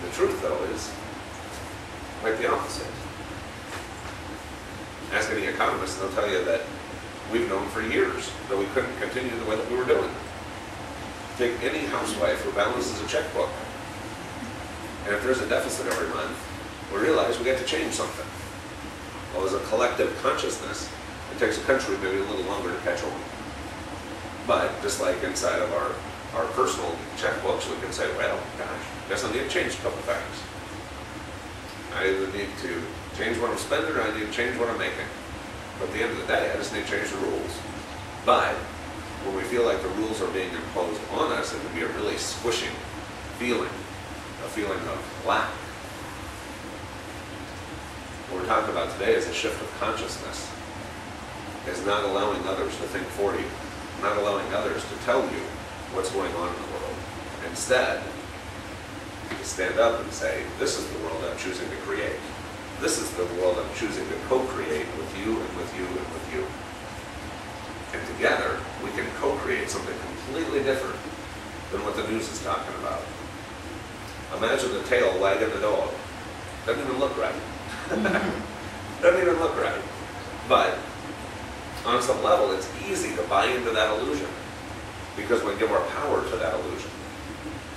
The truth, though, is quite the opposite. Ask any economist, and they'll tell you that we've known for years that we couldn't continue the way that we were doing. Take any housewife who balances a checkbook, and if there's a deficit every month, we realize we got to change something. Well, as a collective consciousness, it takes a country maybe a little longer to catch on. But just like inside of our personal checkbooks, we can say, well, gosh, guess I need to change a couple things. I either need to change what I'm spending or I need to change what I'm making. But at the end of the day, I just need to change the rules. But when we feel like the rules are being imposed on us, it can be a really squishing feeling, a feeling of lack. What we're talking about today is a shift of consciousness, is not allowing others to think for you, not allowing others to tell you what's going on in the world. Instead, you stand up and say, this is the world I'm choosing to create. This is the world I'm choosing to co-create with you and with you and with you. And together, we can co-create something completely different than what the news is talking about. Imagine the tail wagging the dog. Doesn't even look right. Doesn't even look right. But on some level, it's easy to buy into that illusion because we give our power to that illusion.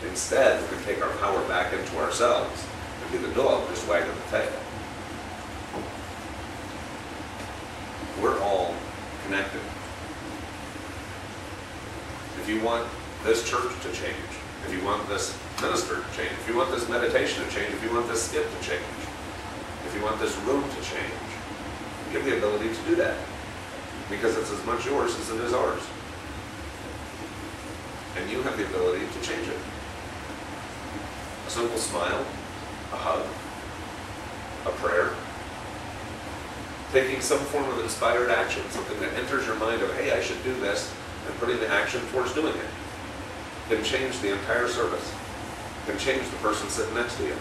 Instead, we can take our power back into ourselves and be the dog just wagging the tail. We're all connected. If you want this church to change, if you want this minister to change, if you want this meditation to change, if you want this skit to change, if you want this room to change, you have the ability to do that because it's as much yours as it is ours. And you have the ability to change it. A simple smile, a hug, a prayer, taking some form of inspired action, something that enters your mind of, hey, I should do this, and putting the action towards doing it, can change the entire service, can change the person sitting next to you,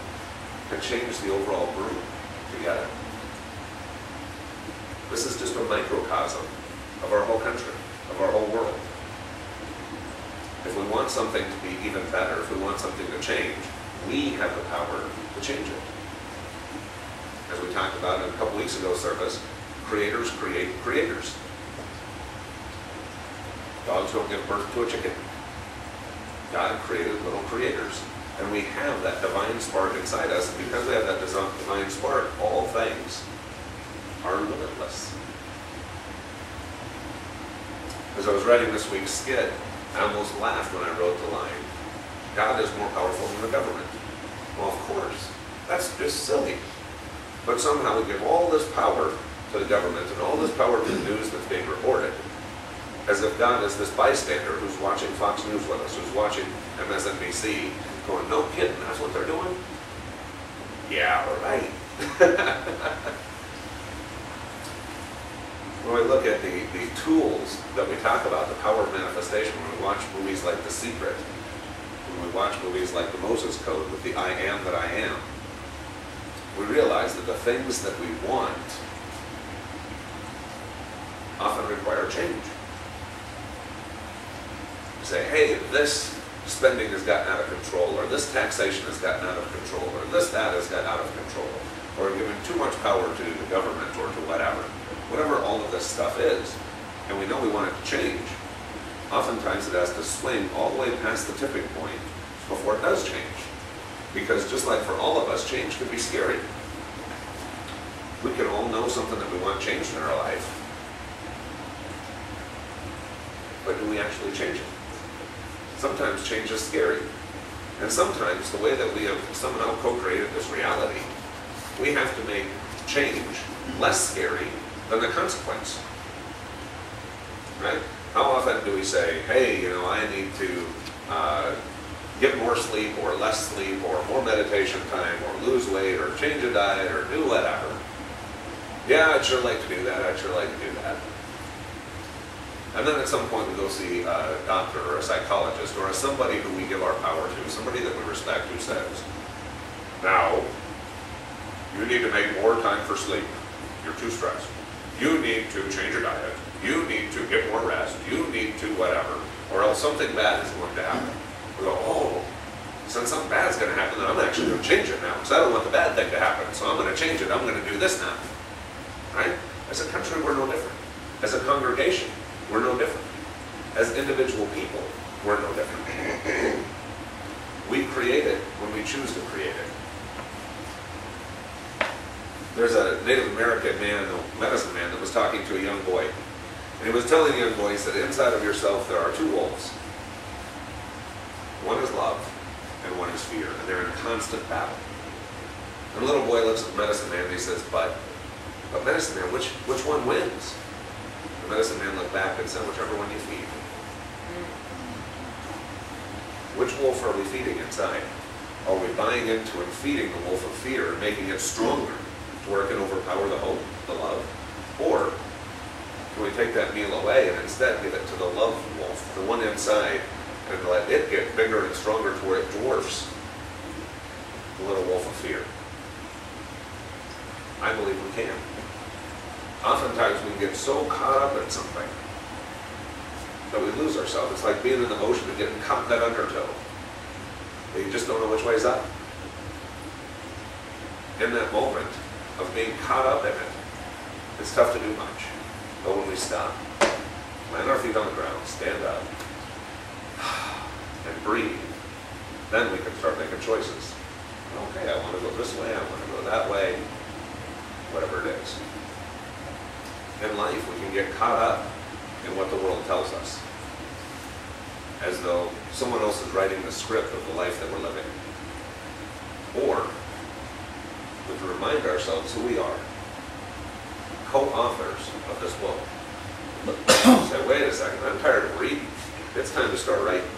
can change the overall group together. This is just a microcosm of our whole country, of our whole world. If we want something to be even better, if we want something to change, we have the power to change it. As we talked about in a couple weeks ago service, creators create creators. Dogs don't give birth to a chicken. God created little creators. And we have that divine spark inside us, and because we have that divine spark, all things are limitless. As I was writing this week's skit, I almost laughed when I wrote the line, God is more powerful than the government. Well, of course, that's just silly. But somehow we give all this power to the government and all this power to the news that's being reported, as if God is this bystander who's watching Fox News with us, who's watching MSNBC, going, no kidding, that's what they're doing? Yeah, right. When we look at the tools that we talk about, the power of manifestation, when we watch movies like The Secret, when we watch movies like The Moses Code with the I am that I am, we realize that the things that we want often require change. You say, hey, this spending has gotten out of control, or this taxation has gotten out of control, or this, that has gotten out of control, or giving too much power to the government or to whatever all of this stuff is, and we know we want it to change, oftentimes it has to swing all the way past the tipping point before it does change. Because just like for all of us, change can be scary. We can all know something that we want changed in our life, but do we actually change it? Sometimes change is scary. And sometimes the way that we have somehow co-created this reality, we have to make change less scary than the consequence. Right? How often do we say, hey, you know, I need to get more sleep or less sleep or more meditation time or lose weight or change a diet or do whatever. Yeah, I'd sure like to do that. I'd sure like to do that. And then at some point we go see a doctor or a psychologist or somebody who we give our power to, somebody that we respect who says, now, you need to make more time for sleep. You're too stressed. You need to change your diet. You need to get more rest. You need to whatever. Or else something bad is going to happen. We go, oh, since something bad's going to happen, then I'm actually going to change it now, because I don't want the bad thing to happen, so I'm going to change it. I'm going to do this now. Right? As a country, we're no different. As a congregation, we're no different. As individual people, we're no different. We create it when we choose to create it. There's a Native American man, a medicine man, that was talking to a young boy. And he was telling the young boy, he said, inside of yourself there are two wolves. One is love, and one is fear, and they're in constant battle. And the little boy looks at the medicine man and he says, but medicine man, which one wins? The medicine man looked back and said, whichever one you feed. Which wolf are we feeding inside? Are we buying into and feeding the wolf of fear and making it stronger to where it can overpower the hope, the love? Or can we take that meal away and instead give it to the love wolf, the one inside, and let it get bigger and stronger to where it dwarfs the little wolf of fear? I believe we can. Oftentimes we get so caught up in something that we lose ourselves. It's like being in the ocean and getting caught in that undertow. You just don't know which way's up. In that moment of being caught up in it, it's tough to do much. But when we stop, land our feet on the ground, stand up, and breathe, then we can start making choices. Okay, I want to go this way, I want to go that way, whatever it is. In life, we can get caught up in what the world tells us, as though someone else is writing the script of the life that we're living. Or we can remind ourselves who we are, co-authors of this book. Say, wait a second, I'm tired of reading. It's time to start writing.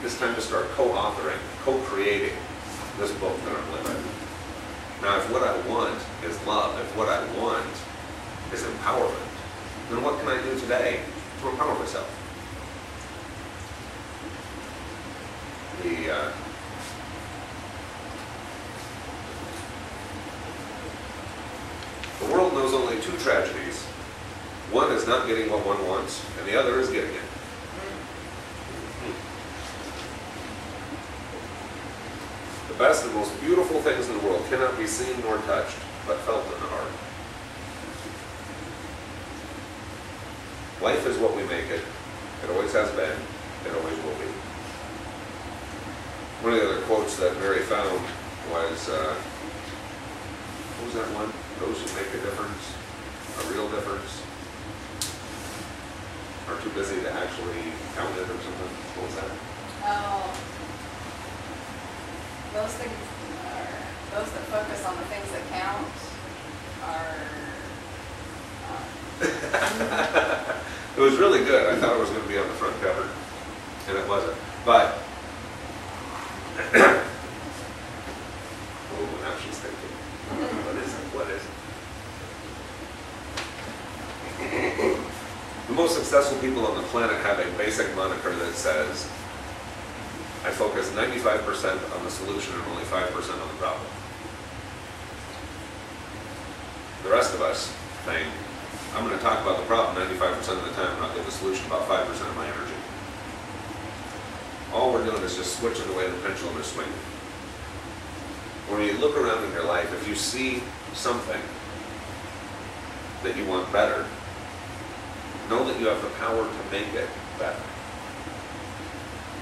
It's time to start co-authoring, co-creating this book that I'm living. Now, if what I want is love, if what I want is empowerment, then what can I do today to empower myself? The world knows only two tragedies. One is not getting what one wants, and the other is getting it. The best and most beautiful things in the world cannot be seen nor touched, but felt in the heart. Life is what we make it. It always has been. It always will be. One of the other quotes that Mary found was, what was that one? Those who make a difference, a real difference, are too busy to actually count it or something. What was that? Oh, those things are, those that focus on the things that count are, It was really good. I thought it was going to be on the front cover, and it wasn't. But, oh, now she's thinking, what is it? What is it? The most successful people on the planet have a basic moniker that says, I focus 95% on the solution and only 5% on the problem. The rest of us think, I'm going to talk about the problem 95% of the time and I'll give the solution about 5% of my energy. All we're doing is just switching the way the pendulum is swinging. When you look around in your life, if you see something that you want better, know that you have the power to make it better.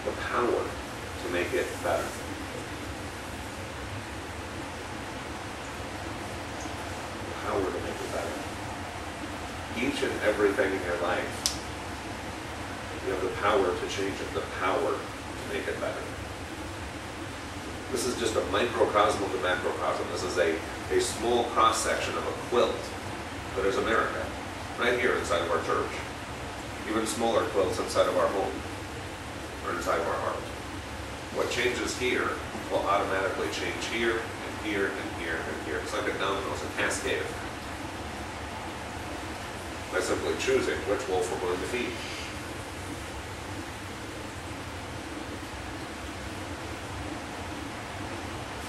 The power to make it better. The power to make it better. Each and everything in your life, you have the power to change it, the power to make it better. This is just a microcosm of the macrocosm. This is a small cross-section of a quilt that is America, right here inside of our church. Even smaller quilts inside of our home, or inside of our heart. What changes here will automatically change here, and here, and here, and here. It's like a domino, it's a cascade effect. By simply choosing which wolf we're going to feed.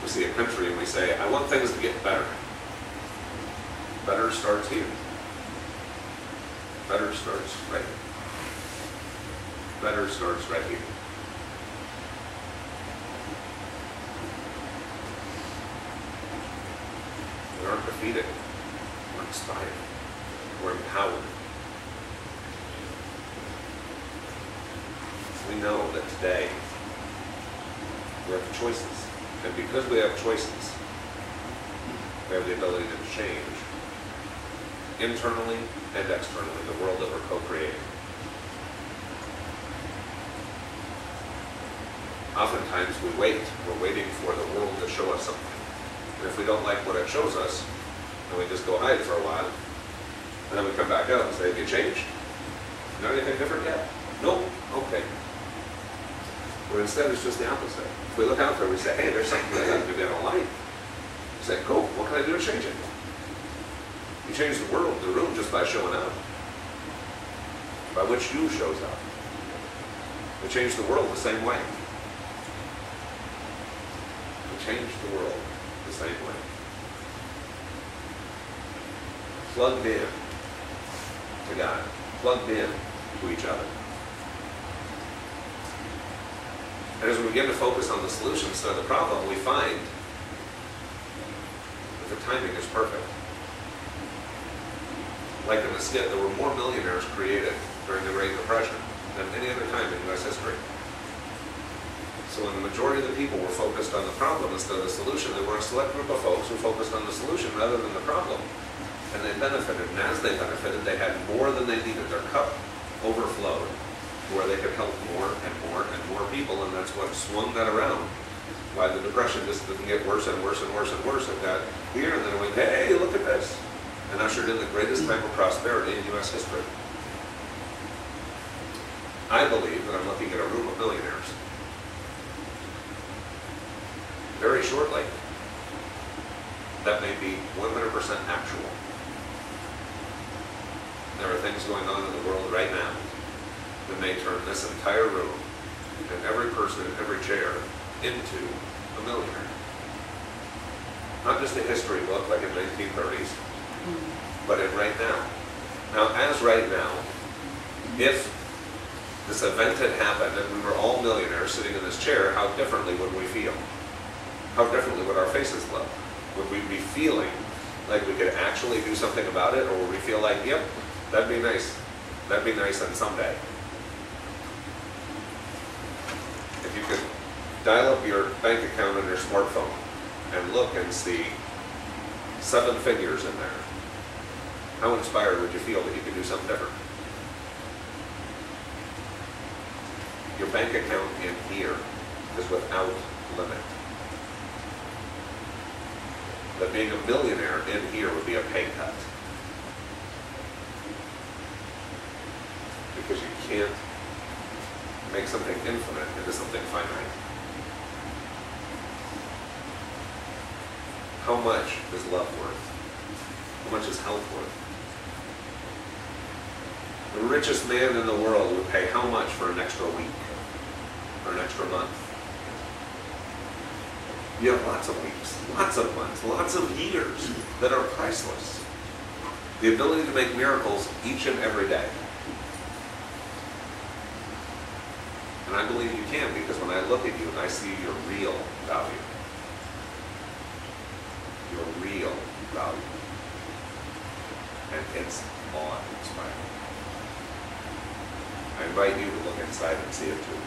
We see a country and we say, I want things to get better. Better starts here. Better starts right here. Better starts right here. We aren't defeated. We're inspired. We're empowered. We know that today we have choices. And because we have choices, we have the ability to change internally and externally the world that we're co-creating. Oftentimes we wait. We're waiting for the world to show us something. And if we don't like what it shows us, then we just go hide for a while. And then we come back out and say, have you changed? Not anything different yet? Nope. Okay. But instead it's just the opposite. If we look out there, we say, hey, there's something that I don't like. We say, cool, what can I do to change it? You change the world, the room, just by showing up. By which you shows up. We change the world the same way. We change the world the same way. Plugged in to God. Plugged in to each other. And as we begin to focus on the solution instead of the problem, we find that the timing is perfect. Like in the skit, there were more millionaires created during the Great Depression than any other time in U.S. history. So when the majority of the people were focused on the problem instead of the solution, there were a select group of folks who focused on the solution rather than the problem. And they benefited. And as they benefited, they had more than they needed. Their cup overflowed, where they could help more and more and more people, and that's what swung that around. Why the Depression just didn't get worse and worse and worse and worse. It got here, and then it went, hey, look at this. And ushered in the greatest time of prosperity in U.S. history. I believe that I'm looking at a room of millionaires. Very shortly, that may be 100% actual. There are things going on in the world right now that may turn this entire room and every person in every chair into a millionaire. Not just a history book like in 1930s, but in right now. Now, as right now, if this event had happened and we were all millionaires sitting in this chair, how differently would we feel? How differently would our faces look? Would we be feeling like we could actually do something about it, or would we feel like, yep, that'd be nice. That'd be nice on someday. If you could dial up your bank account on your smartphone and look and see 7 figures in there, how inspired would you feel that you could do something different? Your bank account in here is without limit. That being a millionaire in here would be a pay cut. Because you can't make something infinite into something finite. How much is love worth? How much is health worth? The richest man in the world would pay how much for an extra week? Or an extra month? You have lots of weeks, lots of months, lots of years that are priceless. The ability to make miracles each and every day. And I believe you can, because when I look at you and I see your real value. Your real value. And it's awe-inspiring. I invite you to look inside and see it too.